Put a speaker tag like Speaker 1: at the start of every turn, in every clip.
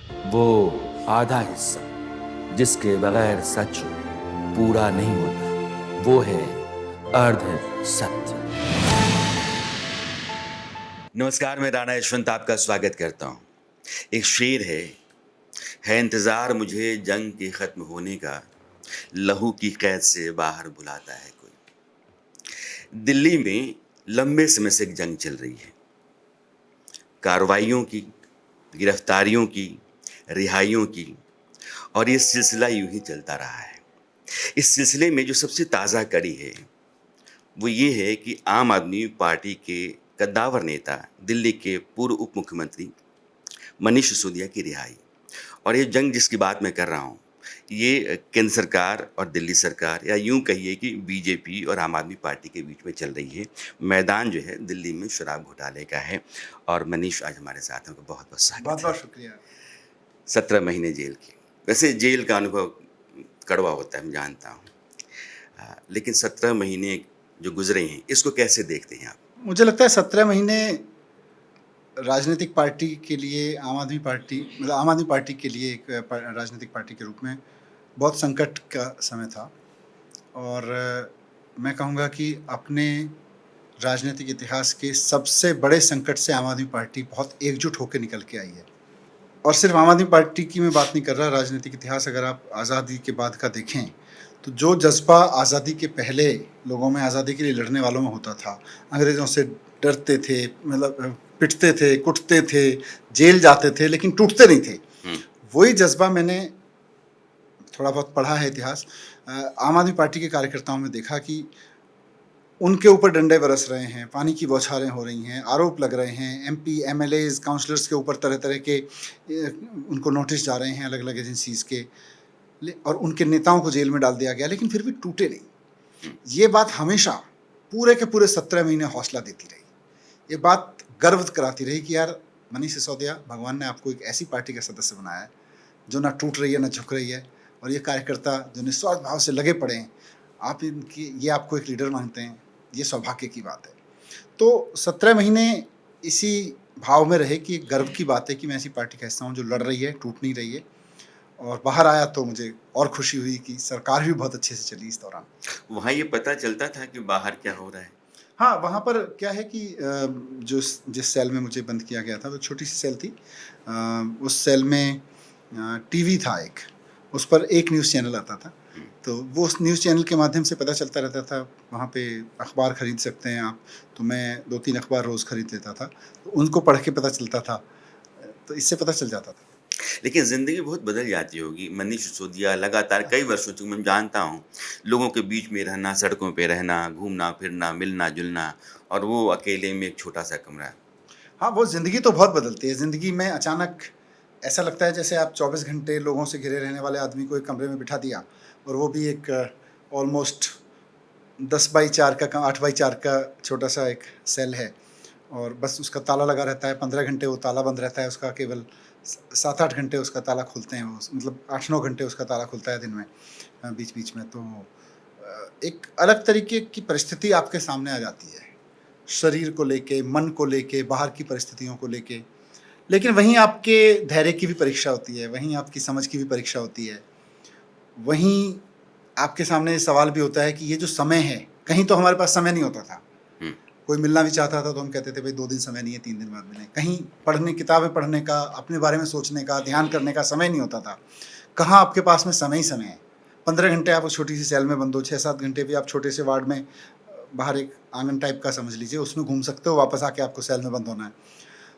Speaker 1: वो आधा हिस्सा जिसके बगैर सच पूरा नहीं होता, वो है अर्ध सत्य। नमस्कार, मैं राणा यशवंत आपका स्वागत करता हूँ। एक शेर है इंतज़ार मुझे जंग के ख़त्म होने का, लहू की कैद से बाहर बुलाता है कोई। दिल्ली में लंबे समय से एक जंग चल रही है, कार्रवाइयों की, गिरफ्तारियों की, रिहाइयों की, और ये सिलसिला यूं ही चलता रहा है। इस सिलसिले में जो सबसे ताज़ा कड़ी है वो ये है कि आम आदमी पार्टी के कद्दावर नेता, दिल्ली के पूर्व उप मुख्यमंत्री मनीष सिसोदिया की रिहाई। और ये जंग जिसकी बात मैं कर रहा हूँ, ये केंद्र सरकार और दिल्ली सरकार, या यूं कहिए कि बीजेपी और आम आदमी पार्टी के बीच में चल रही है। मैदान जो है दिल्ली में शराब घोटाले का है, और मनीष आज हमारे साथ हैं। उनका बहुत बहुत स्वागत
Speaker 2: बहुत
Speaker 1: है।
Speaker 2: बहुत शुक्रिया।
Speaker 1: 17 महीने जेल की। वैसे जेल का अनुभव कड़वा होता है, मैं जानता हूँ, लेकिन 17 महीने जो गुजरे हैं, इसको कैसे देखते हैं आप?
Speaker 2: मुझे लगता है 17 महीने राजनीतिक पार्टी के लिए, आम आदमी पार्टी के लिए एक राजनीतिक पार्टी के रूप में बहुत संकट का समय था। और मैं कहूँगा कि अपने राजनीतिक इतिहास के सबसे बड़े संकट से आम आदमी पार्टी बहुत एकजुट होकर निकल के आई है। और सिर्फ आम आदमी पार्टी की मैं बात नहीं कर रहा, राजनीतिक इतिहास अगर आप आज़ादी के बाद का देखें तो जो जज्बा आज़ादी के पहले लोगों में, आज़ादी के लिए लड़ने वालों में होता था, अंग्रेज़ों से डरते थे, मतलब पिटते थे, कुटते थे, जेल जाते थे, लेकिन टूटते नहीं थे। वही जज्बा मैंने थोड़ा बहुत पढ़ा है इतिहास, आम आदमी पार्टी के कार्यकर्ताओं में देखा कि उनके ऊपर डंडे बरस रहे हैं, पानी की बौछारें हो रही हैं, आरोप लग रहे हैं, एमपी, एमएलएज़, काउंसलर्स के ऊपर तरह तरह के उनको नोटिस जा रहे हैं अलग अलग एजेंसीज़ के, और उनके नेताओं को जेल में डाल दिया गया, लेकिन फिर भी टूटे नहीं। ये बात हमेशा पूरे के पूरे 17 महीने हौसला देती रही। ये बात गर्व कराती रही कि यार मनीष सिसोदिया, भगवान ने आपको एक ऐसी पार्टी का सदस्य बनाया है जो ना टूट रही है, ना झुक रही है, और ये कार्यकर्ता जो निस्वार्थ भाव से लगे पड़े हैं, आप इनकी, ये आपको एक लीडर मानते हैं, ये सौभाग्य की बात है। तो 17 महीने इसी भाव में रहे कि गर्व की बात है कि मैं ऐसी पार्टी का हिस्सा हूँ जो लड़ रही है, टूट नहीं रही है। और बाहर आया तो मुझे और खुशी हुई कि सरकार भी बहुत अच्छे से चली इस दौरान।
Speaker 1: वहाँ ये पता चलता था कि बाहर क्या हो रहा है?
Speaker 2: हाँ, वहाँ पर क्या है कि जिस सेल में मुझे बंद किया गया था, वो छोटी सी सेल थी। उस सेल में टीवी था एक, उस पर एक न्यूज़ चैनल आता था, तो वो उस न्यूज़ चैनल के माध्यम से पता चलता रहता था। वहाँ पे अखबार खरीद सकते हैं आप, तो मैं 2-3 अखबार रोज़ खरीद लेता था, तो उनको पढ़ के पता चलता था, तो इससे पता चल जाता था।
Speaker 1: लेकिन ज़िंदगी बहुत बदल जाती होगी। मनीष सिसोदिया लगातार कई वर्षों तक, मैं जानता हूँ, लोगों के बीच में रहना, सड़कों पे रहना, घूमना-फिरना, मिलना-जुलना, और वो अकेले में एक छोटा-सा कमरा।
Speaker 2: हाँ, वो ज़िंदगी तो बहुत बदलती है। ज़िंदगी में अचानक ऐसा लगता है जैसे आप 24 घंटे लोगों से घिरे रहने वाले आदमी को एक कमरे में बिठा दिया, और वो भी एक ऑलमोस्ट 10 बाई 4 का 8 बाई 4 का छोटा-सा एक सेल है, और बस उसका ताला लगा रहता है। 15 घंटे वो ताला बंद रहता है उसका, केवल 7-8 घंटे उसका ताला खुलते हैं, वो मतलब 8-9 घंटे उसका ताला खुलता है दिन में, बीच-बीच में। तो एक अलग तरीके की परिस्थिति आपके सामने आ जाती है, शरीर को लेके, मन को लेके, बाहर की परिस्थितियों को लेके। लेकिन वहीं आपके धैर्य की भी परीक्षा होती है, वहीं आपकी समझ की भी परीक्षा होती है। वहीं आपके सामने ये सवाल भी होता है कि ये जो समय है, कहीं तो हमारे पास समय नहीं होता था। कोई मिलना भी चाहता था तो हम कहते थे भाई 2 दिन समय नहीं है, 3 दिन बाद मिलें। कहीं किताबें पढ़ने का, अपने बारे में सोचने का, ध्यान करने का समय नहीं होता था। कहाँ आपके पास में समय ही समय है। 15 घंटे आप उस छोटी सी सेल में बंद हो, 6-7 घंटे भी आप छोटे से वार्ड में, बाहर एक आंगन टाइप का समझ लीजिए, उसमें घूम सकते हो, वापस आके आपको सेल में बंद होना है।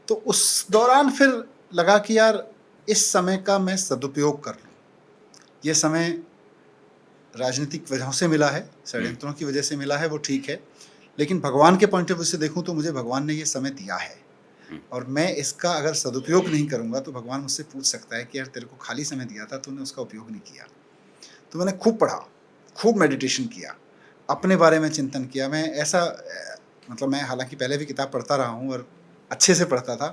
Speaker 2: तो उस दौरान फिर लगा कि यार इस समय का मैं सदुपयोग कर लूँ। ये समय राजनीतिक वजहों से मिला है, षड्यंत्रों की वजह से मिला है, वो ठीक है। लेकिन भगवान के पॉइंट ऑफ व्यू से देखूँ तो मुझे भगवान ने ये समय दिया है, और मैं इसका अगर सदुपयोग नहीं करूँगा तो भगवान मुझसे पूछ सकता है कि यार तेरे को खाली समय दिया था, तूने उसका उपयोग नहीं किया। तो मैंने खूब पढ़ा, खूब मेडिटेशन किया, अपने बारे में चिंतन किया। मैं ऐसा मतलब मैं हालाँकि पहले भी किताब पढ़ता रहा हूँ और अच्छे से पढ़ता था,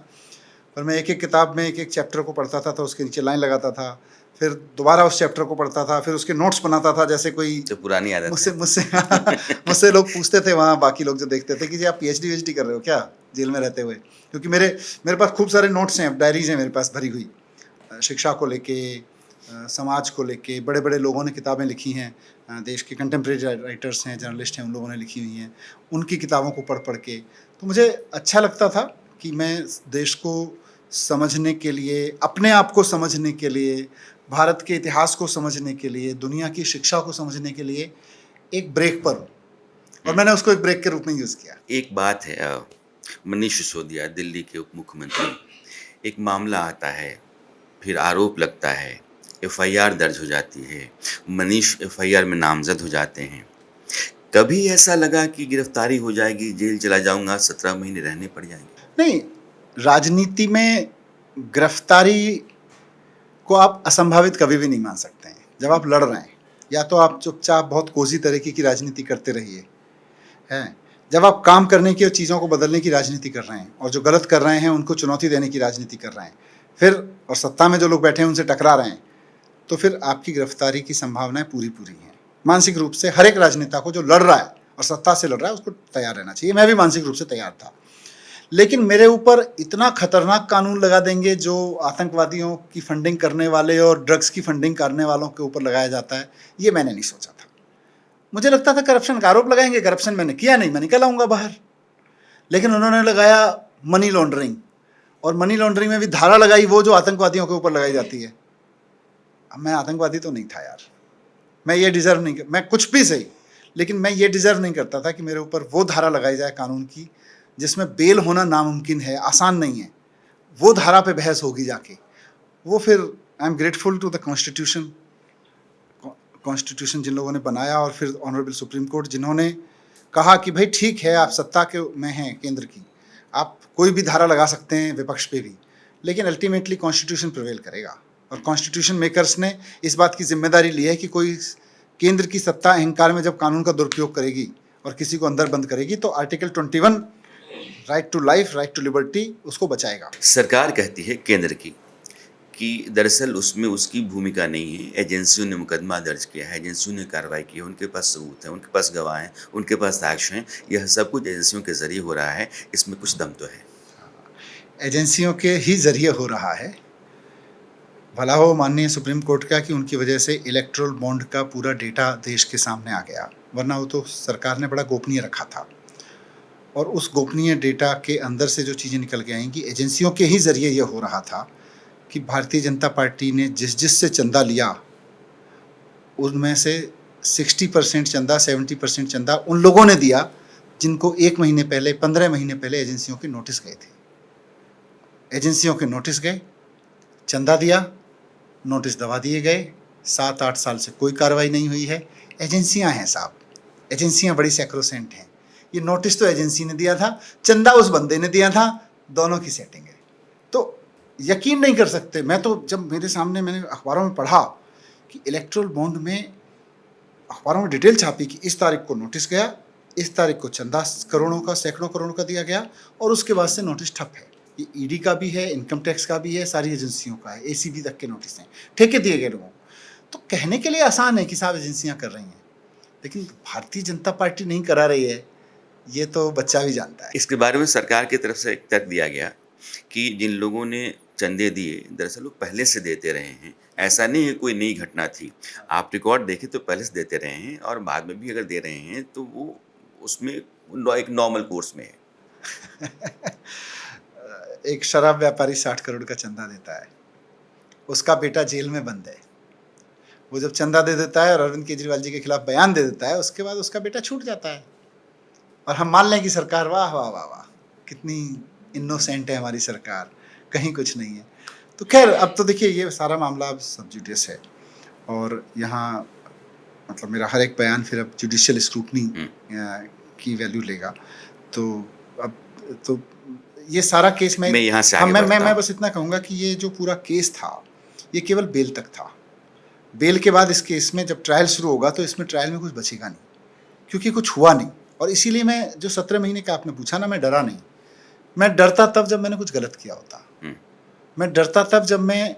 Speaker 2: पर मैं एक-एक किताब में एक-एक चैप्टर को पढ़ता था तो उसके नीचे लाइन लगाता था, फिर दोबारा उस चैप्टर को पढ़ता था, फिर उसके नोट्स बनाता था। जैसे कोई
Speaker 1: जो पुरानी आदत
Speaker 2: मुझसे
Speaker 1: है।
Speaker 2: मुझसे मुझसे लोग पूछते थे, वहाँ बाकी लोग जो देखते थे, कि जी आप पीएचडी वीएचडी कर रहे हो क्या जेल में रहते हुए? क्योंकि मेरे मेरे पास खूब सारे नोट्स हैं, डायरीज़ हैं मेरे पास भरी हुई। शिक्षा को लेके, समाज को लेके बड़े बड़े लोगों ने किताबें लिखी हैं, देश के कंटेम्प्रेरी राइटर्स हैं, जर्नलिस्ट हैं, उन लोगों ने लिखी हुई हैं, उनकी किताबों को पढ़ पढ़ के तो मुझे अच्छा लगता था कि मैं देश को समझने के लिए, अपने आप को समझने के लिए, भारत के इतिहास को समझने के लिए, दुनिया की शिक्षा को समझने के लिए एक ब्रेक पर हूँ और मैंने उसको एक ब्रेक के रूप में यूज़ किया।
Speaker 1: एक बात है, मनीष सिसोदिया दिल्ली के उप मुख्यमंत्री, एक मामला आता है, फिर आरोप लगता है, एफआईआर दर्ज हो जाती है, मनीष एफआईआर में नामज़द हो जाते हैं। कभी ऐसा लगा कि गिरफ्तारी हो जाएगी, जेल चला जाऊँगा, 17 महीने रहने पड़ जाएंगे?
Speaker 2: नहीं, राजनीति में गिरफ्तारी को आप असंभावित कभी भी नहीं मान सकते हैं। जब आप लड़ रहे हैं, या तो आप चुपचाप बहुत कोसी तरीके की राजनीति करते रहिए, हैं। जब आप काम करने की और चीज़ों को बदलने की राजनीति कर रहे हैं और जो गलत कर रहे हैं उनको चुनौती देने की राजनीति कर रहे हैं, फिर और सत्ता में जो लोग बैठे हैं उनसे टकरा रहे हैं, तो फिर आपकी गिरफ्तारी की संभावनाएं पूरी पूरी हैं। मानसिक रूप से हर एक राजनेता को जो लड़ रहा है और सत्ता से लड़ रहा है उसको तैयार रहना चाहिए। मैं भी मानसिक रूप से तैयार था, लेकिन मेरे ऊपर इतना खतरनाक कानून लगा देंगे जो आतंकवादियों की फंडिंग करने वाले और ड्रग्स की फंडिंग करने वालों के ऊपर लगाया जाता है, ये मैंने नहीं सोचा था। मुझे लगता था करप्शन का आरोप लगाएंगे, करप्शन मैंने किया नहीं, मैं निकल आऊँगा बाहर। लेकिन उन्होंने लगाया मनी लॉन्ड्रिंग, और मनी लॉन्ड्रिंग में भी धारा लगाई वो जो आतंकवादियों के ऊपर लगाई जाती है। अब मैं आतंकवादी तो नहीं था यार, मैं ये डिज़र्व नहीं, मैं कुछ भी सही, लेकिन मैं ये डिज़र्व नहीं करता था कि मेरे ऊपर वो धारा लगाई जाए कानून की जिसमें बेल होना नामुमकिन है, आसान नहीं है। वो धारा पे बहस होगी जाके। वो फिर I am grateful to the constitution, constitution जिन लोगों ने बनाया, और फिर ऑनरेबल सुप्रीम कोर्ट जिन्होंने कहा कि भाई ठीक है, आप सत्ता के में हैं केंद्र की, आप कोई भी धारा लगा सकते हैं विपक्ष पे भी, लेकिन अल्टीमेटली कॉन्स्टिट्यूशन प्रिवेल करेगा। और कॉन्स्टिट्यूशन मेकर्स ने इस बात की जिम्मेदारी ली है कि कोई केंद्र की सत्ता अहंकार में जब कानून का दुरुपयोग करेगी और किसी को अंदर बंद करेगी, तो article 21 right to life, right to liberty उसको बचाएगा।
Speaker 1: सरकार कहती है केंद्र की कि दरअसल उसमें उसकी भूमिका नहीं है, एजेंसियों ने मुकदमा दर्ज किया है, एजेंसियों ने कार्रवाई की है, उनके पास सबूत है, उनके पास गवाह हैं, उनके पास साक्ष्य हैं, यह सब कुछ एजेंसियों के जरिए हो रहा है, इसमें कुछ दम तो है।
Speaker 2: एजेंसियों के ही जरिए हो रहा है। भला हो माननीय सुप्रीम कोर्ट का कि उनकी वजह से इलेक्ट्रल बॉन्ड का पूरा डेटा देश के सामने आ गया, वरना वो तो सरकार ने बड़ा गोपनीय रखा था। और उस गोपनीय डेटा के अंदर से जो चीज़ें निकल के आएंगी, एजेंसियों के ही जरिए ये हो रहा था कि भारतीय जनता पार्टी ने जिससे चंदा लिया उनमें से 60% चंदा, 70% चंदा उन लोगों ने दिया जिनको 1 महीने पहले, 15 महीने पहले एजेंसियों के नोटिस गए थे। एजेंसियों के नोटिस गए, चंदा दिया, नोटिस दबा दिए गए, 7-8 साल से कोई कार्रवाई नहीं हुई है। एजेंसियां हैं साहब, एजेंसियां बड़ी सैक्रोसेंट हैं। ये नोटिस तो एजेंसी ने दिया था, चंदा उस बंदे ने दिया था, दोनों की सेटिंग है। तो यकीन नहीं कर सकते। मैं तो जब मेरे सामने मैंने अखबारों में पढ़ा कि इलेक्ट्रल बॉन्ड में, अखबारों में डिटेल छापी कि इस तारीख को नोटिस गया, इस तारीख को चंदा करोड़ों का, सैकड़ों करोड़ का दिया गया, और उसके बाद से नोटिस ठप है। ये ईडी का भी है, इनकम टैक्स का भी है, सारी एजेंसियों का है, एसीबी तक के नोटिस हैं, ठेके दिए गए लोगों को। तो कहने के लिए आसान है कि साहब एजेंसियां कर रही हैं, लेकिन भारतीय जनता पार्टी नहीं करा रही है, ये तो बच्चा भी जानता है।
Speaker 1: इसके बारे में सरकार की तरफ से एक तर्क दिया गया कि जिन लोगों ने चंदे दिए दरअसल वो पहले से देते रहे हैं, ऐसा नहीं है कोई नई घटना थी। आप रिकॉर्ड देखें तो पहले से देते रहे हैं, और बाद में भी अगर दे रहे हैं तो वो उसमें एक नॉर्मल कोर्स में है।
Speaker 2: एक शराब व्यापारी 60 करोड़ का चंदा देता है, उसका बेटा जेल में बंद है। वो जब चंदा दे देता है और अरविंद केजरीवाल जी के खिलाफ बयान दे देता है, उसके बाद उसका बेटा छूट जाता है, और हम मान लें कि सरकार वाह वाह वाह वाह कितनी इनोसेंट है हमारी सरकार, कहीं कुछ नहीं है। तो खैर, अब तो देखिए ये सारा मामला अब सब जुडिस है, और यहाँ मतलब मेरा हर एक बयान फिर अब जुडिशियल स्क्रूटनी की वैल्यू लेगा। तो अब तो ये सारा केस
Speaker 1: मैं यहाँ से आगे
Speaker 2: मैं बस इतना कहूँगा कि ये जो पूरा केस था ये केवल बेल तक था। बेल के बाद इस केस में जब ट्रायल शुरू होगा तो इसमें ट्रायल में कुछ बचेगा नहीं, क्योंकि कुछ हुआ नहीं। और इसीलिए मैं जो 17 महीने का आपने पूछा ना, मैं डरा नहीं। मैं डरता तब जब मैंने कुछ गलत किया होता, मैं डरता तब जब मैं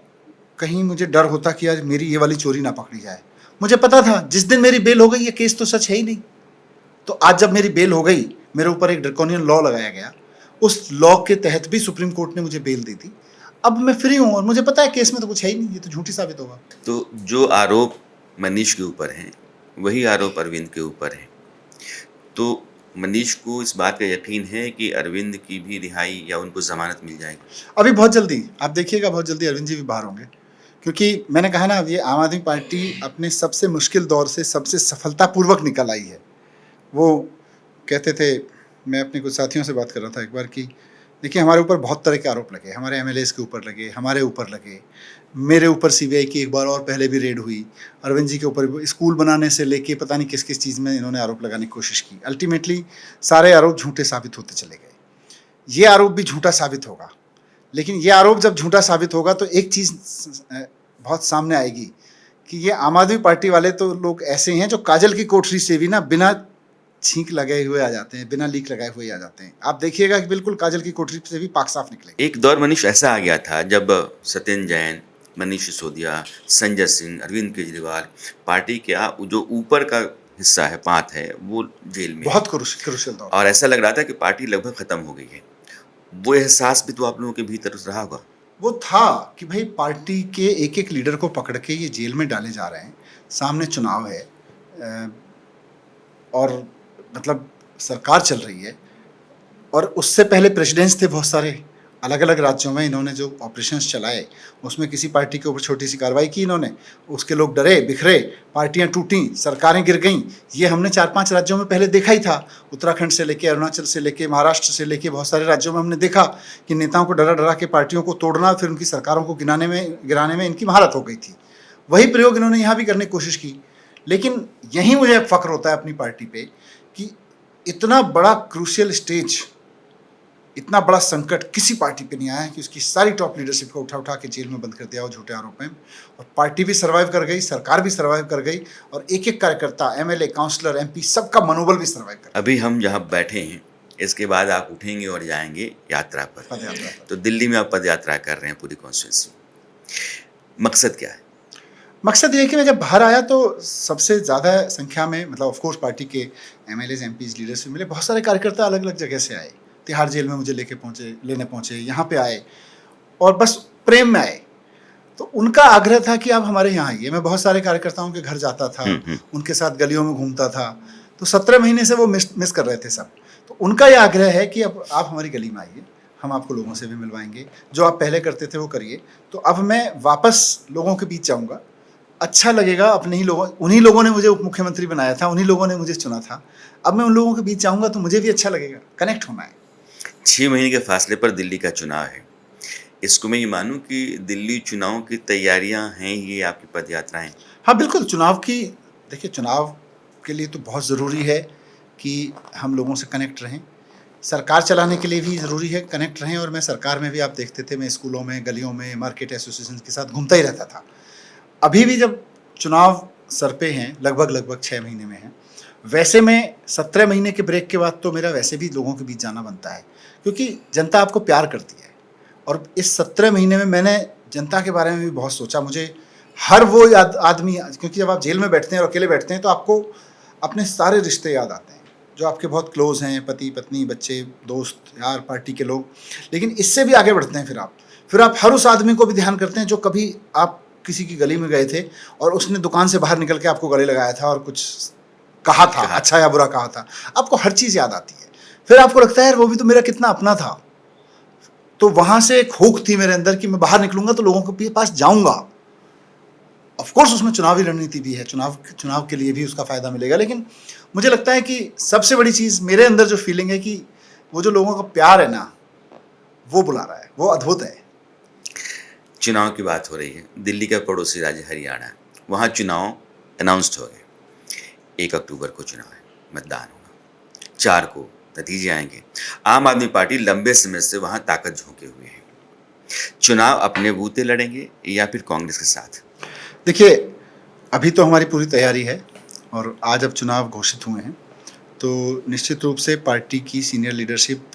Speaker 2: कहीं मुझे डर होता कि आज मेरी ये वाली चोरी ना पकड़ी जाए। मुझे पता था जिस दिन मेरी बेल हो गई ये केस तो सच है ही नहीं। तो आज जब मेरी बेल हो गई, मेरे ऊपर एक ड्रैकोनियन लॉ लगाया गया, उस लॉ के तहत भी सुप्रीम कोर्ट ने मुझे बेल दी थी। अब मैं फ्री हूँ और मुझे पता है केस में तो कुछ है ही नहीं, ये तो झूठी साबित होगा।
Speaker 1: तो जो आरोप मनीष के ऊपर हैं, वही आरोप अरविंद के ऊपर हैं। तो मनीष को इस बात का यकीन है कि अरविंद की भी रिहाई या उनको ज़मानत मिल जाएगी?
Speaker 2: अभी बहुत जल्दी आप देखिएगा, बहुत जल्दी अरविंद जी भी बाहर होंगे, क्योंकि मैंने कहा ना, ये आम आदमी पार्टी अपने सबसे मुश्किल दौर से सबसे सफलतापूर्वक निकल आई है। वो कहते थे, मैं अपने कुछ साथियों से बात कर रहा था एक बार, कि देखिए हमारे ऊपर बहुत तरह के आरोप लगे, हमारे एमएलएस के ऊपर लगे, हमारे ऊपर लगे, मेरे ऊपर सीबीआई की एक बार और पहले भी रेड हुई, अरविंद जी के ऊपर भी स्कूल बनाने से लेके पता नहीं किस किस चीज़ में इन्होंने आरोप लगाने की कोशिश की। अल्टीमेटली सारे आरोप झूठे साबित होते चले गए। ये आरोप भी झूठा साबित होगा, लेकिन ये आरोप जब झूठा साबित होगा तो एक चीज़ बहुत सामने आएगी कि ये आम आदमी पार्टी वाले तो लोग ऐसे हैं जो काजल की कोठरी से भी ना बिना छींक लगाए हुए आ जाते हैं, बिना लीक लगाए हुए आ जाते हैं। आप देखिएगा कि बिल्कुल काजल की कोठरी से भी पाक साफ निकलेंगे।
Speaker 1: एक दौर मनीष ऐसा आ गया था जब सत्येंद्र जैन, मनीष सिसोदिया, संजय सिंह, अरविंद केजरीवाल, पार्टी का जो ऊपर का हिस्सा है, पाँत है, वो जेल में है।
Speaker 2: बहुत क्रूशियल दौर।
Speaker 1: और ऐसा लग रहा था कि पार्टी लगभग खत्म हो गई है। वो एहसास भी तो आप लोगों के भीतर रहा होगा।
Speaker 2: वो था कि भाई पार्टी के एक एक लीडर को पकड़ के ये जेल में डाले जा रहे हैं, सामने चुनाव है, और मतलब सरकार चल रही है, और उससे पहले प्रेसिडेंट्स थे बहुत सारे अलग अलग राज्यों में। इन्होंने जो ऑपरेशंस चलाए उसमें किसी पार्टी के ऊपर छोटी सी कार्रवाई की इन्होंने, उसके लोग डरे, बिखरे, पार्टियां टूटी, सरकारें गिर गईं। ये हमने 4-5 राज्यों में पहले देखा ही था। उत्तराखंड से लेके, अरुणाचल से लेके, महाराष्ट्र से लेके बहुत सारे राज्यों में हमने देखा कि नेताओं को डरा डरा के पार्टियों को तोड़ना, फिर उनकी सरकारों को गिराने में इनकी महारत हो गई थी। वही प्रयोग इन्होंने यहाँ भी करने की कोशिश की। लेकिन यहीं मुझे फ़ख्र होता है अपनी पार्टी पे कि इतना बड़ा क्रूशियल स्टेज, इतना बड़ा संकट किसी पार्टी पे नहीं आया कि उसकी सारी टॉप लीडरशिप को उठा उठा के जेल में बंद कर दिया हो झूठे आरोप में। और पार्टी भी सर्वाइव कर गई, सरकार भी सर्वाइव कर गई, और एक एक कार्यकर्ता, एमएलए, काउंसलर, एमपी, सबका मनोबल भी सर्वाइव कर
Speaker 1: अभी हम जहाँ बैठे हैं, इसके बाद आप उठेंगे और जाएंगे यात्रा पर।
Speaker 2: पद यात्रा पर।
Speaker 1: तो दिल्ली में आप पद यात्रा कर रहे हैं पूरी कॉन्स्टिट्यूंसी। मकसद क्या है?
Speaker 2: मकसद ये है कि मैं जब बाहर आया तो सबसे ज़्यादा संख्या में, मतलब ऑफ कोर्स पार्टी के एमएलएज, एमपीज, लीडर्स भी मिले। बहुत सारे कार्यकर्ता अलग अलग जगह से आए, तिहाड़ जेल में मुझे लेने पहुँचे, यहाँ पे आए, और बस प्रेम में आए। तो उनका आग्रह था कि आप हमारे यहाँ आइए। मैं बहुत सारे कार्यकर्ताओं के घर जाता था, उनके साथ गलियों में घूमता था, तो 17 महीने से वो मिस कर रहे थे सब। तो उनका ये आग्रह है कि अब आप हमारी गली में आइए, हम आपको लोगों से भी मिलवाएंगे, जो आप पहले करते थे वो करिए। तो अब मैं वापस लोगों के बीच जाऊँगा, अच्छा लगेगा। अपने ही लोगों, उन्हीं लोगों ने मुझे उप मुख्यमंत्री बनाया था, उन्हीं लोगों ने मुझे चुना था। अब मैं उन लोगों के बीच जाऊँगा तो मुझे भी अच्छा लगेगा, कनेक्ट होना है।
Speaker 1: 6 महीने के फासले पर दिल्ली का चुनाव है। इसको मैं ये मानूं कि दिल्ली चुनाव की तैयारियां हैं, ये आपकी पद यात्राएं?
Speaker 2: हाँ बिल्कुल, चुनाव की, देखिए चुनाव के लिए तो बहुत ज़रूरी है कि हम लोगों से कनेक्ट रहें। सरकार चलाने के लिए भी ज़रूरी है कनेक्ट रहें, और मैं सरकार में भी, आप देखते थे, मैं स्कूलों में, गलियों में, मार्केट एसोसिएशन के साथ घूमता ही रहता था। अभी भी जब चुनाव सर पे हैं, लगभग 6 महीने में हैं, वैसे में 17 महीने के ब्रेक के बाद तो मेरा वैसे भी लोगों के बीच जाना बनता है, क्योंकि जनता आपको प्यार करती है। और इस 17 महीने में मैंने जनता के बारे में भी बहुत सोचा। मुझे हर वो आदमी, क्योंकि जब आप जेल में बैठते हैं और अकेले बैठते हैं तो आपको अपने सारे रिश्ते याद आते हैं जो आपके बहुत क्लोज हैं, पति पत्नी, बच्चे, दोस्त, यार, पार्टी के लोग। लेकिन इससे भी आगे बढ़ते हैं फिर आप हर उस आदमी को भी ध्यान करते हैं जो कभी आप किसी की गली में गए थे और उसने दुकान से बाहर निकल के आपको गले लगाया था और कुछ कहा था, अच्छा या बुरा कहा था। आपको हर चीज़ याद आती है। फिर आपको लगता है यार वो भी तो मेरा कितना अपना था। तो वहाँ से एक हुक थी मेरे अंदर कि मैं बाहर निकलूंगा तो लोगों के पास जाऊंगा। ऑफ कोर्स उसमें चुनावी रणनीति भी है, चुनाव के लिए भी उसका फ़ायदा मिलेगा। लेकिन मुझे लगता है कि सबसे बड़ी चीज़ मेरे अंदर जो फीलिंग है कि वो जो लोगों का प्यार है ना, वो बुला रहा है, वो अद्भुत है।
Speaker 1: चुनाव की बात हो रही है, दिल्ली का पड़ोसी राज्य हरियाणा, वहाँ चुनाव अनाउंस्ड हो गए। 1 अक्टूबर को चुनाव है, मतदान होगा, 4 को नतीजे आएंगे। आम आदमी पार्टी लंबे समय से वहाँ ताकत झोंके हुए है। चुनाव अपने बूते लड़ेंगे या फिर कांग्रेस के साथ?
Speaker 2: देखिए, अभी तो हमारी पूरी तैयारी है, और आज अब चुनाव घोषित हुए हैं तो निश्चित रूप से पार्टी की सीनियर लीडरशिप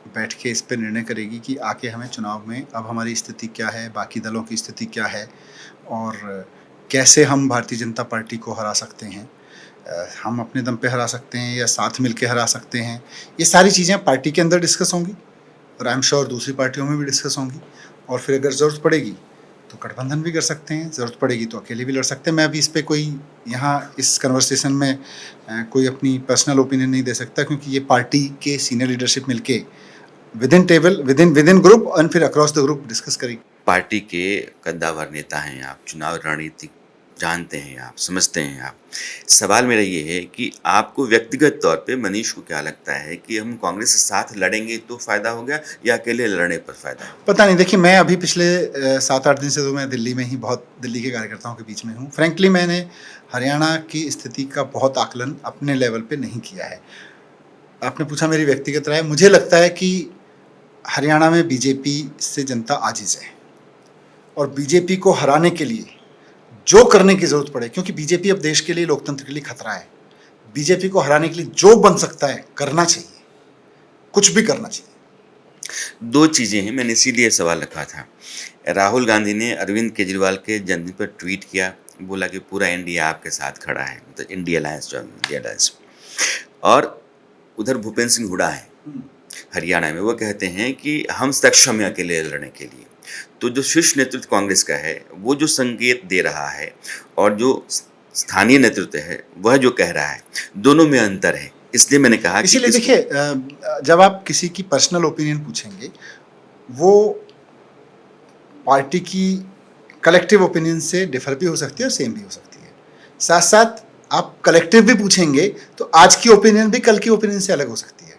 Speaker 2: बैठ के इस पर निर्णय करेगी कि आके हमें चुनाव में अब हमारी स्थिति क्या है, बाकी दलों की स्थिति क्या है, और कैसे हम भारतीय जनता पार्टी को हरा सकते हैं। हम अपने दम पे हरा सकते हैं या साथ मिल के हरा सकते हैं। ये सारी चीज़ें पार्टी के अंदर डिस्कस होंगी, और आई एम श्योर दूसरी पार्टियों में भी डिस्कस होंगी। और फिर अगर ज़रूरत पड़ेगी तो गठबंधन भी कर सकते हैं, ज़रूरत पड़ेगी तो अकेले भी लड़ सकते हैं। मैं अभी इस पे कोई यहाँ इस कन्वर्सेशन में कोई अपनी पर्सनल ओपिनियन नहीं दे सकता, क्योंकि ये पार्टी के सीनियर लीडरशिप मिलके विदिन टेबल, विदिन ग्रुप और फिर अक्रॉस द ग्रुप डिस्कस करेगी।
Speaker 1: पार्टी के कद्दावर नेता हैं आप, चुनाव रणनीति जानते हैं आप, समझते हैं आप। सवाल मेरा ये है कि आपको व्यक्तिगत तौर पे मनीष को क्या लगता है कि हम कांग्रेस के साथ लड़ेंगे तो फ़ायदा होगा या अकेले लड़ने पर फ़ायदा होगा?
Speaker 2: पता नहीं, देखिए मैं अभी पिछले 7-8 दिन से तो मैं दिल्ली में ही बहुत दिल्ली के कार्यकर्ताओं के बीच में हूँ। फ्रैंकली मैंने हरियाणा की स्थिति का बहुत आकलन अपने लेवल पे नहीं किया है। आपने पूछा मेरी व्यक्तिगत राय, मुझे लगता है कि हरियाणा में बीजेपी से जनता आजिज़ है और बीजेपी को हराने के लिए जो करने की ज़रूरत पड़े, क्योंकि बीजेपी अब देश के लिए, लोकतंत्र के लिए खतरा है। बीजेपी को हराने के लिए जो बन सकता है करना चाहिए, कुछ भी करना चाहिए।
Speaker 1: 2 चीज़ें हैं, मैंने इसीलिए सवाल रखा था। राहुल गांधी ने अरविंद केजरीवाल के जन्मदिन पर ट्वीट किया, बोला कि पूरा इंडिया आपके साथ खड़ा है, मतलब इंडिया अलायंस, जो इंडिया अलायंस। और उधर भूपेंद्र सिंह हुड्डा हैं हरियाणा में, वो कहते हैं कि हम सक्षम हैं अकेले लड़ने के लिए। तो जो शीर्ष नेतृत्व कांग्रेस का है, वो जो संकेत दे रहा है और जो स्थानीय नेतृत्व है, वह जो कह रहा है, दोनों में अंतर है। इसलिए मैंने कहा कि
Speaker 2: इसीलिए देखिए, जब आप किसी की पर्सनल ओपिनियन पूछेंगे, वो पार्टी की कलेक्टिव ओपिनियन से डिफर भी हो सकती है और सेम भी हो सकती है। साथ साथ आप कलेक्टिव भी पूछेंगे तो आज की ओपिनियन भी कल की ओपिनियन से अलग हो सकती है।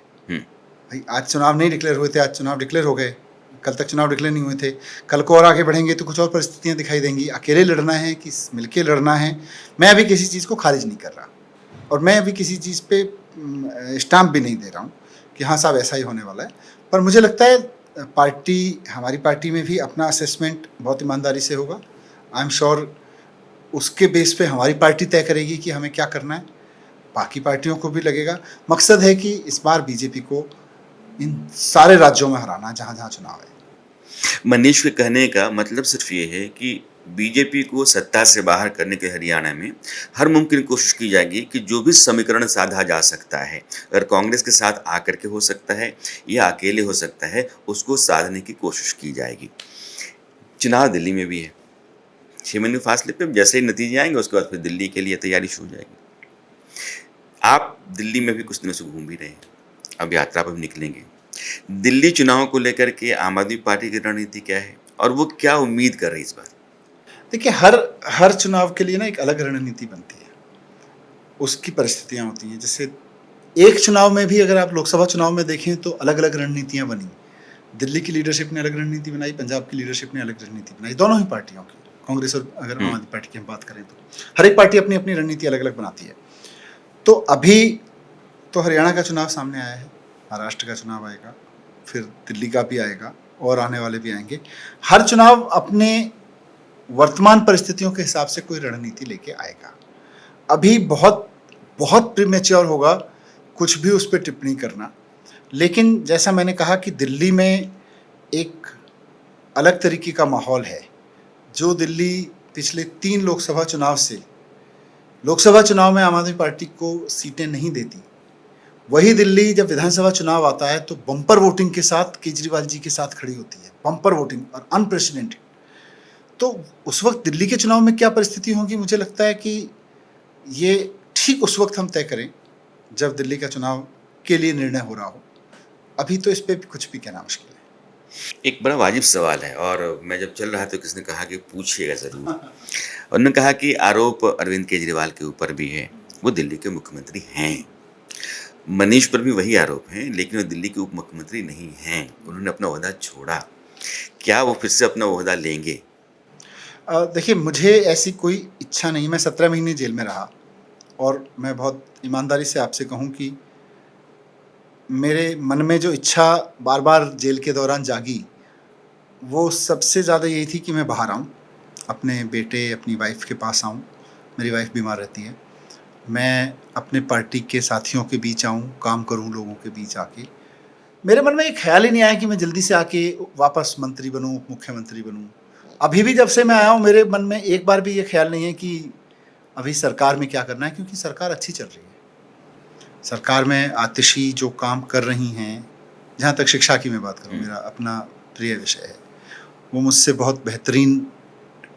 Speaker 2: भाई आज चुनाव नहीं डिक्लेयर हुए थे, आज चुनाव डिक्लेयर हो गए, कल तक चुनाव डिक्लेयर नहीं हुए थे, कल को और आगे बढ़ेंगे तो कुछ और परिस्थितियाँ दिखाई देंगी। अकेले लड़ना है कि मिलके लड़ना है, मैं अभी किसी चीज़ को खारिज नहीं कर रहा और मैं अभी किसी चीज़ पे स्टाम्प भी नहीं दे रहा हूँ कि हाँ साहब ऐसा ही होने वाला है। पर मुझे लगता है हमारी पार्टी में भी अपना असेसमेंट बहुत ईमानदारी से होगा। आई एम श्योर उसके बेस पे हमारी पार्टी तय करेगी कि हमें क्या करना है, बाकी पार्टियों को भी लगेगा। मकसद है कि इस बार बीजेपी को इन सारे राज्यों में हराना जहाँ जहाँ चुनाव है।
Speaker 1: मनीष के कहने का मतलब सिर्फ ये है कि बीजेपी को सत्ता से बाहर करने के हरियाणा में हर मुमकिन कोशिश की जाएगी कि जो भी समीकरण साधा जा सकता है, अगर कांग्रेस के साथ आकर के हो सकता है या अकेले हो सकता है, उसको साधने की कोशिश की जाएगी। चुनाव दिल्ली में भी है, 6 महीने फासले पे, जैसे ही नतीजे आएंगे उसके बाद फिर दिल्ली के लिए तैयारी शुरू हो जाएगी। आप दिल्ली में भी कुछ दिनों से घूम भी रहे हैं, अब यात्रा पर भी निकलेंगे। दिल्ली चुनाव को लेकर के आम आदमी पार्टी की रणनीति क्या है और वो क्या उम्मीद कर रही है इस बार?
Speaker 2: देखिए, हर चुनाव के लिए ना एक अलग रणनीति बनती है, उसकी परिस्थितियाँ होती हैं। जैसे एक चुनाव में भी अगर आप लोकसभा चुनाव में देखें तो अलग अलग रणनीतियाँ बनी। दिल्ली की लीडरशिप ने अलग रणनीति बनाई, पंजाब की लीडरशिप ने अलग रणनीति बनाई, दोनों ही पार्टियों की, कांग्रेस और अगर आम आदमी पार्टी की हम बात करें तो हर एक पार्टी अपनी अपनी रणनीति अलग अलग बनाती है। तो अभी तो हरियाणा का चुनाव सामने आया है, महाराष्ट्र का चुनाव आएगा, फिर दिल्ली का भी आएगा और आने वाले भी आएंगे। हर चुनाव अपने वर्तमान परिस्थितियों के हिसाब से कोई रणनीति लेके आएगा। अभी बहुत बहुत प्रीमेच्योर होगा कुछ भी उस पर टिप्पणी करना, लेकिन जैसा मैंने कहा कि दिल्ली में एक अलग तरीके का माहौल है। जो दिल्ली पिछले 3 लोकसभा चुनाव से, लोकसभा चुनाव में आम आदमी पार्टी को सीटें नहीं देती, वही दिल्ली जब विधानसभा चुनाव आता है तो बम्पर वोटिंग के साथ केजरीवाल जी के साथ खड़ी होती है, बम्पर वोटिंग और अनप्रेसिडेंटेड। तो उस वक्त दिल्ली के चुनाव में क्या परिस्थिति होगी, मुझे लगता है कि ये ठीक उस वक्त हम तय करें जब दिल्ली का चुनाव के लिए निर्णय हो रहा हो। अभी तो इस पे कुछ भी कहना मुश्किल है।
Speaker 1: एक बड़ा वाजिब सवाल है और मैं जब चल रहा था तो किसने कहा कि पूछिएगा ज़रूर। उन्होंने कहा कि आरोप अरविंद केजरीवाल के ऊपर भी है, वो दिल्ली के मुख्यमंत्री हैं। मनीष पर भी वही आरोप हैं, लेकिन वो दिल्ली के उप मुख्यमंत्री नहीं हैं, उन्होंने अपना ओहदा छोड़ा। क्या वो फिर से अपना ओहदा लेंगे?
Speaker 2: देखिए, मुझे ऐसी कोई इच्छा नहीं। मैं 17 महीने जेल में रहा और मैं बहुत ईमानदारी से आपसे कहूँ कि मेरे मन में जो इच्छा बार बार जेल के दौरान जागी, वो सबसे ज़्यादा यही थी कि मैं बाहर आऊँ, अपने बेटे, अपनी वाइफ के पास आऊँ। मेरी वाइफ बीमार रहती है। मैं अपने पार्टी के साथियों के बीच आऊँ, काम करूँ लोगों के बीच आके। मेरे मन में ये ख्याल ही नहीं आया कि मैं जल्दी से आके वापस मंत्री बनूँ, उप मुख्यमंत्री बनूँ। अभी भी जब से मैं आया हूँ, मेरे मन में एक बार भी ये ख्याल नहीं है कि अभी सरकार में क्या करना है, क्योंकि सरकार अच्छी चल रही है। सरकार में आतिशी जो काम कर रही हैं, जहाँ तक शिक्षा की मैं बात करूँ, मेरा अपना प्रिय विषय है, वो मुझसे बहुत बेहतरीन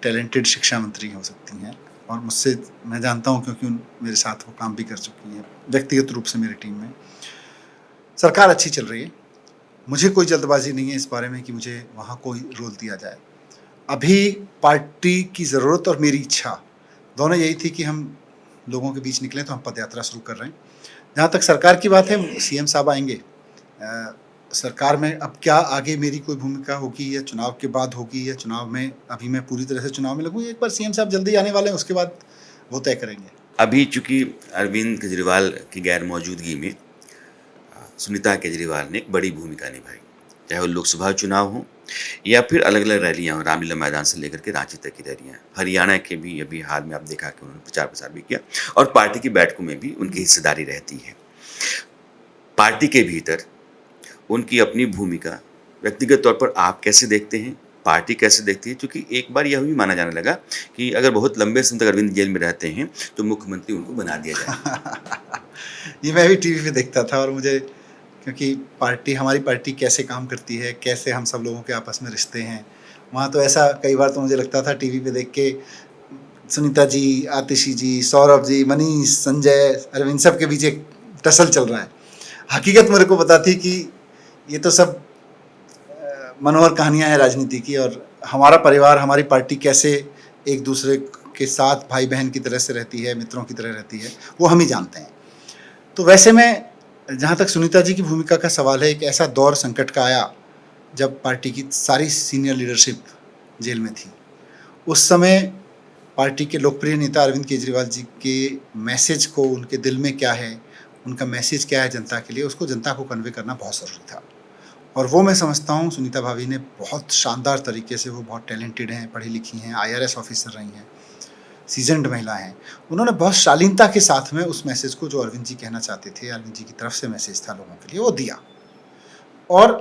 Speaker 2: टैलेंटेड शिक्षा मंत्री हो सकती हैं और मुझसे मैं जानता हूँ क्योंकि मेरे साथ वो काम भी कर चुकी हैं व्यक्तिगत रूप से मेरी टीम में। सरकार अच्छी चल रही है, मुझे कोई जल्दबाजी नहीं है इस बारे में कि मुझे वहाँ कोई रोल दिया जाए। अभी पार्टी की ज़रूरत और मेरी इच्छा दोनों यही थी कि हम लोगों के बीच निकलें, तो हम पद यात्रा शुरू कर रहे हैं। जहाँ तक सरकार की बात है, सीएम साहब आएंगे। सरकार में अब क्या आगे मेरी कोई भूमिका होगी या चुनाव के बाद होगी या चुनाव में, अभी मैं पूरी तरह से चुनाव में लगूँ, एक बार सीएम साहब जल्दी आने वाले हैं, उसके बाद वो तय करेंगे।
Speaker 1: अभी चूंकि अरविंद केजरीवाल की गैर मौजूदगी में सुनीता केजरीवाल ने एक बड़ी भूमिका निभाई, चाहे वो लोकसभा चुनाव हो या फिर अलग अलग रैलियां हो, रामलीला मैदान से लेकर के रांची तक की रैलियां। हरियाणा के भी अभी हाल में आप देखा कि उन्होंने प्रचार प्रसार भी किया और पार्टी की बैठकों में भी उनकी हिस्सेदारी रहती है। पार्टी के भीतर उनकी अपनी भूमिका व्यक्तिगत तौर पर आप कैसे देखते हैं, पार्टी कैसे देखती है? क्योंकि एक बार यह भी माना जाने लगा कि अगर बहुत लंबे समय तक अरविंद जेल में रहते हैं तो मुख्यमंत्री उनको बना दिया जाए।
Speaker 2: ये मैं भी टीवी पे देखता था और मुझे, क्योंकि पार्टी, हमारी पार्टी कैसे काम करती है, कैसे हम सब लोगों के आपस में रिश्ते हैं, वहाँ तो ऐसा कई बार तो मुझे लगता था टीवी पे देख के, सुनीता जी, आतिशी जी, सौरभ जी, मनीष, संजय, अरविंद, सब के बीच एक टसल चल रहा है। हकीकत मेरे को पता थी कि ये तो सब मनोहर कहानियां हैं राजनीति की, और हमारा परिवार, हमारी पार्टी कैसे एक दूसरे के साथ भाई बहन की तरह से रहती है, मित्रों की तरह रहती है, वो हम ही जानते हैं। तो वैसे में जहाँ तक सुनीता जी की भूमिका का सवाल है, एक ऐसा दौर संकट का आया जब पार्टी की सारी सीनियर लीडरशिप जेल में थी। उस समय पार्टी के लोकप्रिय नेता अरविंद केजरीवाल जी के मैसेज को, उनके दिल में क्या है, उनका मैसेज क्या है जनता के लिए, उसको जनता को कन्वे करना बहुत ज़रूरी था। और वो मैं समझता हूँ सुनीता भाभी ने बहुत शानदार तरीके से, वो बहुत टैलेंटेड हैं, पढ़ी लिखी हैं, IRS ऑफिसर रही हैं, सीजन्ड महिला हैं, उन्होंने बहुत शालीनता के साथ में उस मैसेज को, जो अरविंद जी कहना चाहते थे, अरविंद जी की तरफ से मैसेज था लोगों के लिए, वो दिया। और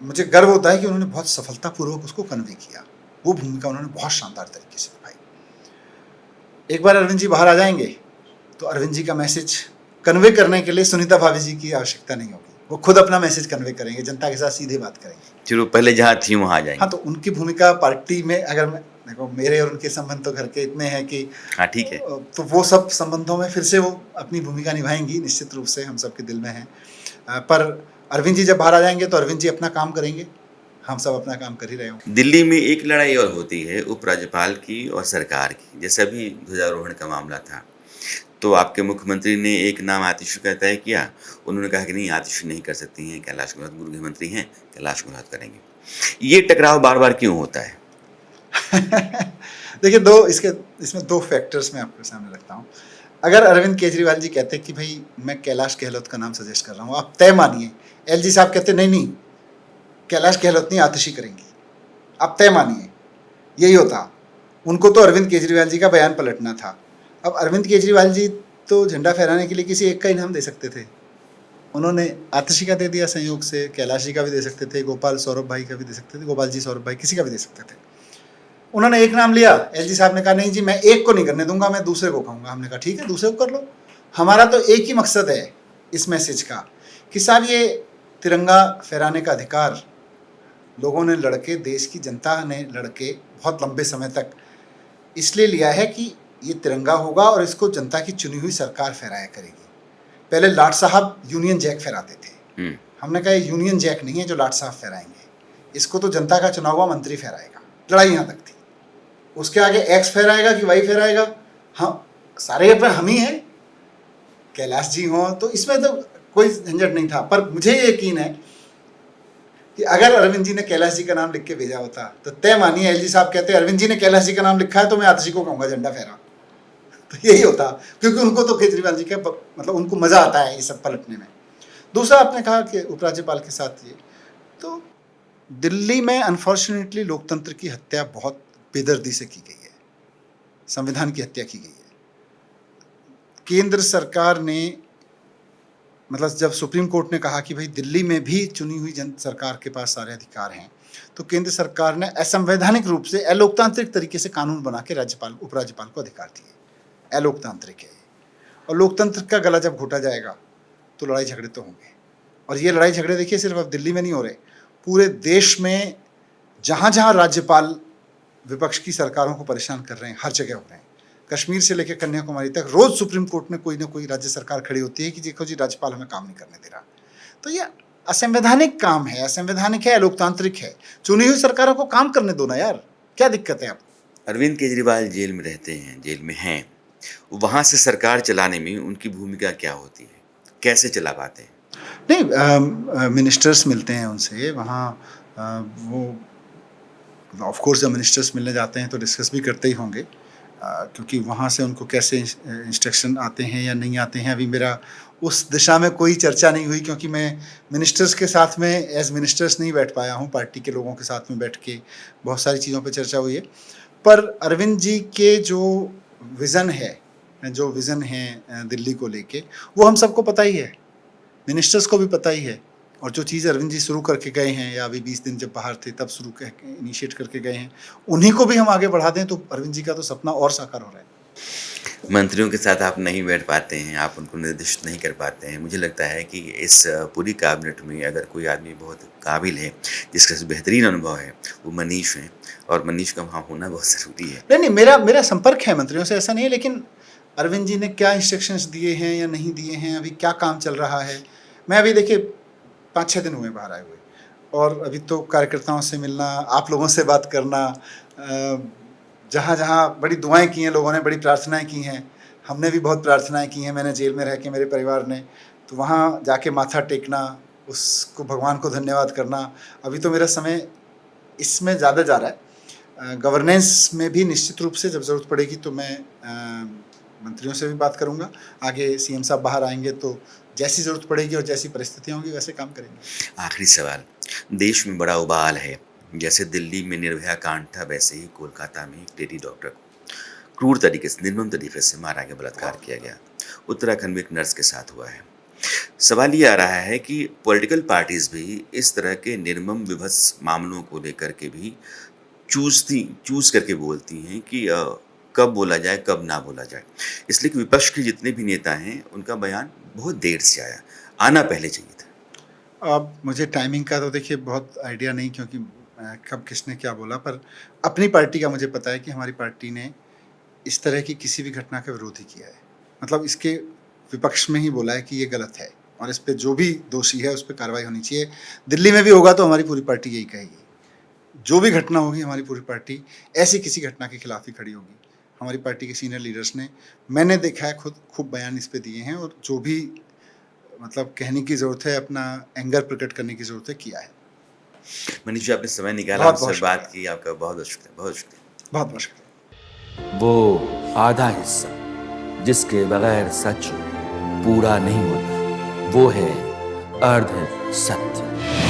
Speaker 2: मुझे गर्व होता है कि उन्होंने बहुत सफलतापूर्वक उसको कन्वे किया। वो भूमिका उन्होंने बहुत शानदार तरीके से निभाई। एक बार अरविंद जी बाहर आ जाएंगे तो अरविंद जी का मैसेज कन्वे करने के लिए सुनीता भाभी जी की आवश्यकता नहीं होगी, वो खुद अपना मैसेज कन्वे करेंगे, जनता के साथ सीधे बात करेंगे।
Speaker 1: चलो पहले जहाँ थी वहाँ आ जाएंगे।
Speaker 2: हाँ, तो उनकी भूमिका पार्टी में, अगर मैं देखो, मेरे और उनके संबंध तो घर के इतने हैं कि
Speaker 1: हाँ ठीक है,
Speaker 2: तो वो सब संबंधों में फिर से वो अपनी भूमिका निभाएंगी, निश्चित रूप से हम सबके दिल में हैं। पर अरविंद जी जब बाहर आ जाएंगे तो अरविंद जी अपना काम करेंगे, हम सब अपना काम कर ही रहे होंगे।
Speaker 1: दिल्ली में एक लड़ाई और होती है उपराज्यपाल की और सरकार की। जैसे अभी ध्वजारोहण का मामला था, तो आपके मुख्यमंत्री ने एक नाम आतिशी का तय किया। उन्होंने कहा कि नहीं, आतिशी नहीं कर सकती हैं, कैलाश गहलोत गृह मंत्री हैं, कैलाश गहलोत करेंगे। ये टकराव बार बार क्यों होता है?
Speaker 2: देखिए, इसमें दो फैक्टर्स मैं आपके सामने रखता हूँ। अगर अरविंद केजरीवाल जी कहते हैं कि भाई मैं कैलाश गहलोत का नाम सजेस्ट कर रहा हूँ, आप तय मानिए, LG साहब कहते नहीं नहीं, कैलाश गहलोत नहीं, आतिशी करेंगी, आप तय मानिए, यही होता। उनको तो अरविंद केजरीवाल जी का बयान पलटना था। अब अरविंद केजरीवाल जी तो झंडा फहराने के लिए किसी एक का इनाम दे सकते थे, उन्होंने आतिशी का दे दिया संयोग से, कैलाश जी का भी दे सकते थे, गोपाल सौरभ भाई का भी दे सकते थे, गोपाल जी सौरभ भाई, किसी का भी दे सकते थे। उन्होंने एक नाम लिया, LG साहब ने कहा नहीं जी, मैं एक को नहीं करने दूंगा, मैं दूसरे को कहूँगा। हमने कहा ठीक है, दूसरे को कर लो। हमारा तो एक ही मकसद है इस मैसेज का कि साहब, ये तिरंगा फहराने का अधिकार लोगों ने लड़के, देश की जनता ने लड़के बहुत लंबे समय तक इसलिए लिया है कि ये तिरंगा होगा और इसको जनता की चुनी हुई सरकार फहराया करेगी। पहले लाट साहब यूनियन जैक फहराते थे, हमने कहा ये यूनियन जैक नहीं है जो लाट साहब फहराएंगे, इसको तो जनता का चुना हुआ मंत्री फहराएगा। लड़ाई यहाँ तक थी। उसके आगे एक्स फहराएगा कि वाई फहराएगा, हाँ, सारे पर हम ही हैं, कैलाश जी हों, तो इसमें तो कोई झंझट नहीं था। पर मुझे यकीन है कि अगर अरविंद जी ने कैलाश जी का नाम लिख के भेजा होता तो तय मानिए, LG साहब कहते अरविंद जी ने कैलाश जी का नाम लिखा है तो मैं आतिशी को कहूँगा झंडा फहरा, तो यही होता। क्योंकि उनको तो केजरीवाल जी का मतलब उनको मज़ा आता है ये सब पलटने में। दूसरा, आपने कहा कि उपराज्यपाल के साथ ये, तो दिल्ली में अनफॉर्चुनेटली लोकतंत्र की हत्या बहुत बेदर्दी से की गई है, संविधान की हत्या की गई है। केंद्र सरकार ने, मतलब जब सुप्रीम कोर्ट ने कहा कि भाई दिल्ली में भी चुनी हुई जन सरकार के पास सारे अधिकार हैं, तो केंद्र सरकार ने असंवैधानिक रूप से अलोकतांत्रिक तरीके से कानून बना के राज्यपाल, उपराज्यपाल को अधिकार दिए। अलोकतांत्रिक है, और लोकतंत्र का गला जब घोटा जाएगा तो लड़ाई झगड़े तो होंगे। और ये लड़ाई झगड़े देखिए सिर्फ अब दिल्ली में नहीं हो रहे, पूरे देश में जहाँ जहाँ राज्यपाल विपक्ष की सरकारों को परेशान कर रहे हैं, हर जगह हो रहे हैं। कश्मीर से लेकर कन्याकुमारी तक रोज सुप्रीम कोर्ट में कोई ना कोई राज्य सरकार खड़ी होती है कि देखो जी राज्यपाल हमें काम नहीं करने दे रहा। तो ये असंवैधानिक काम है, असंवैधानिक है, अलोकतांत्रिक है। चुनी हुई सरकारों को काम करने दो ना यार, क्या दिक्कत है? आप
Speaker 1: अरविंद केजरीवाल जेल में रहते हैं, जेल में हैं। वहाँ से सरकार चलाने में उनकी भूमिका क्या होती है? कैसे चला पाते हैं?
Speaker 2: नहीं, मिनिस्टर्स मिलते हैं उनसे वहाँ, वो ऑफ कोर्स जब मिनिस्टर्स मिलने जाते हैं तो डिस्कस भी करते ही होंगे, क्योंकि वहाँ से उनको कैसे इंस्ट्रक्शन आते हैं या नहीं आते हैं, अभी मेरा उस दिशा में कोई चर्चा नहीं हुई, क्योंकि मैं मिनिस्टर्स के साथ में एज मिनिस्टर्स नहीं बैठ पाया हूँ। पार्टी के लोगों के साथ में बैठ के बहुत सारी चीज़ों पे चर्चा हुई है। पर अरविंद जी के जो विज़न है दिल्ली को लेके, वो हम सबको पता ही है, मिनिस्टर्स को भी पता ही है। और जो चीज़ अरविंद जी शुरू करके गए हैं, या अभी 20 दिन जब बाहर थे तब शुरू इनिशिएट करके गए हैं, उन्हीं को भी हम आगे बढ़ा दें तो अरविंद जी का तो सपना और साकार हो रहा है।
Speaker 1: मंत्रियों के साथ आप नहीं बैठ पाते हैं, आप उनको निर्दिष्ट नहीं कर पाते हैं। मुझे लगता है कि इस पूरी कैबिनेट में अगर कोई आदमी बहुत काबिल है, जिसका बेहतरीन अनुभव है, वो मनीष हैं, और मनीष का वहाँ होना बहुत ज़रूरी है।
Speaker 2: नहीं, मेरा संपर्क है मंत्रियों से, ऐसा नहीं है, लेकिन अरविंद जी ने क्या इंस्ट्रक्शंस दिए हैं या नहीं दिए हैं, अभी क्या काम चल रहा है। मैं अभी देखिए 5-6 दिन हुए बाहर आए हुए, और अभी तो कार्यकर्ताओं से मिलना, आप लोगों से बात करना, जहाँ जहाँ बड़ी दुआएं की हैं लोगों ने, बड़ी प्रार्थनाएं की हैं, हमने भी बहुत प्रार्थनाएं की हैं, मैंने जेल में रह के, मेरे परिवार ने, तो वहाँ जाके माथा टेकना, उसको भगवान को धन्यवाद करना। अभी तो मेरा समय इसमें ज़्यादा जा रहा है। गवर्नेंस में भी निश्चित रूप से जब ज़रूरत पड़ेगी तो मैं मंत्रियों से भी बात करूँगा। आगे सीएम साहब बाहर आएंगे तो जैसी ज़रूरत पड़ेगी और जैसी परिस्थितियाँ होंगी वैसे काम करेंगे।
Speaker 1: आखिरी सवाल, देश में बड़ा उबाल है। जैसे दिल्ली में निर्भया कांड था, वैसे ही कोलकाता में एक लेडी डॉक्टर को क्रूर तरीके से, निर्मम तरीके से मारा गया, बलात्कार किया गया। उत्तराखंड में एक नर्स के साथ हुआ है। सवाल ये आ रहा है कि पॉलिटिकल पार्टीज भी इस तरह के निर्मम विभत्स मामलों को लेकर के भी चूज करके बोलती हैं कि कब बोला जाए, कब ना बोला जाए। इसलिए कि विपक्ष के जितने भी नेता हैं, उनका बयान बहुत देर से आया, आना पहले चाहिए था।
Speaker 2: अब मुझे टाइमिंग का तो देखिए बहुत आइडिया नहीं, क्योंकि कब किसने क्या बोला, पर अपनी पार्टी का मुझे पता है कि हमारी पार्टी ने इस तरह की किसी भी घटना का विरोध ही किया है। मतलब इसके विपक्ष में ही बोला है कि ये गलत है, और इस पे जो भी दोषी है उस पे कार्रवाई होनी चाहिए। दिल्ली में भी होगा तो हमारी पूरी पार्टी यही कहेगी। जो भी घटना होगी हमारी पूरी पार्टी ऐसी किसी घटना के खिलाफ ही खड़ी होगी। हमारी पार्टी के सीनियर लीडर्स ने, मैंने देखा है खुद, खूब बयान इस पे दिए हैं, और जो भी मतलब कहने की ज़रूरत है, अपना एंगर प्रकट करने की ज़रूरत है, किया है।
Speaker 1: मनीष जी, आपने समय निकाला,
Speaker 2: बहुत बहुत
Speaker 1: हमसे बात की, आपका बहुत बहुत शुक्रिया, बहुत शुक्रिया।
Speaker 2: बहुत बहुत शुक्रिया।
Speaker 3: वो आधा हिस्सा जिसके बगैर सच पूरा नहीं होता, वो है अर्ध सत्य।